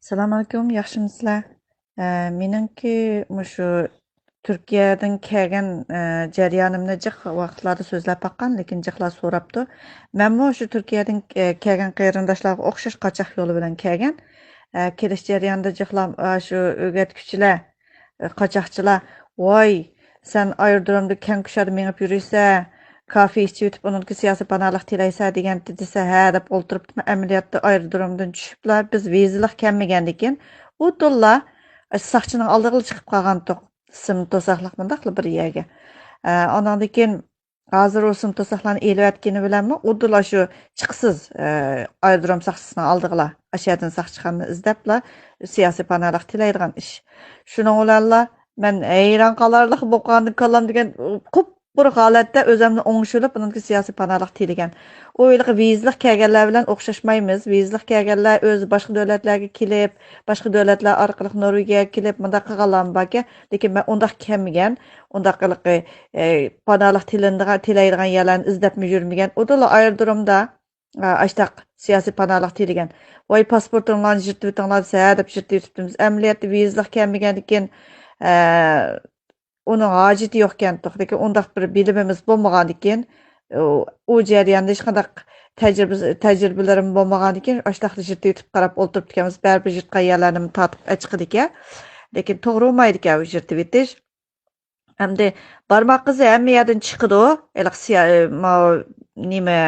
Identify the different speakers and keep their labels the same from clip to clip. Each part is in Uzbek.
Speaker 1: Assalomu alaykum, yaxshimisizlar? Meningki mushu Turkiyadan kelgan jarayonimni jiq vaqtlarda so'zlab baqqan, lekin jiqlar so'rabdi. Menmu shu Turkiyadan kelgan qarindoshlarga o'xshash qochoq yo'li bilan kelgan. Kelish jarayonida jiqlar shu o'rgatuvchilar, qochoqchilar, "Voy, sen aerodromda kankushar mengib yuriysan, kafe ichib o'tib uningki siyosiy panohlik tilaysan" degan desa, "Ha" deb o'ltiribdi. Amaliyotda aerodromdan tushiblar. Biz vizalik kelmagandikin, u to'lla saqchining oldiga chiqib qolgandik. Sim to'saqliq bundaqli bir yerga. Ondan keyin hozir u sim to'saqlarni elayotgani bilanmi, udula shu chiqsiz aerodrom saqchisining oldiga ashyadan saqchilarni izlabla siyosiy panohlik tilaydigan ish. Shuning bilanla men hayron qolarlik bo'lib qoldim degan ko'p bir holatda o'zimni o'ngishilib buningki siyosiy panohlik tilagan. U yilgi vizalik kelganlar bilan o'xshashmaymiz. Vizalik kelganlar o'z boshqa davlatlarga kelib, boshqa davlatlar orqali Norvegiyaga kelib bundaq qilganlar borki, lekin men undaq kelmagan, undaq qilib panohlik tilaydigan yerlarni izlab yurmagan. Udala aerodromda ashtaq siyosiy panohlik tilagan. Voy pasportinglarni yirtib o'tinglar deb yirtib o'tibmiz. Amaliyotda vizalik kelmagandikin uning hojati yo'q ekan, lekin undaq bir bilimimiz bo'lmagan ekan, u jarayonda hech qanday tajribalarim bo'lmagan ekan, ashtaqli yirtib o'tib qarab o'ltirib ekanmiz. Baribir yirtgan yerlarni tatib chiqdi ekan, lekin to'g'ri bo'lmaydi ekan yirtib o'tish. Hamda barmoq izi hamma yerdan chiqadi. Nima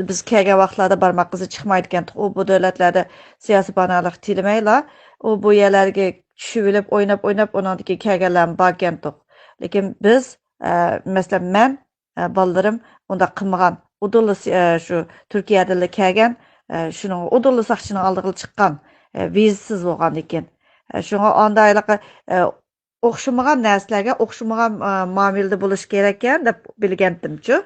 Speaker 1: biz kelgan vaqtlarda barmoq izi chiqmaydi ekan. U bu davlatlarda siyosiy panohlik tilamaylar. U bu yerlarga tushib olib o'ynab uningdagi kelganlarni bor ekan. Lekin biz masalan men bolalarim unda qilmagan. Udulli shu Turkiyadan kelgan, shuning udulli saqchining oldiga chiqqan, vizasiz bo'lgan ekan. Shunga ondayliq o'xshamagan narsalarga o'xshamagan muomalada bo'lish kerak ekan deb bilgandim-chu.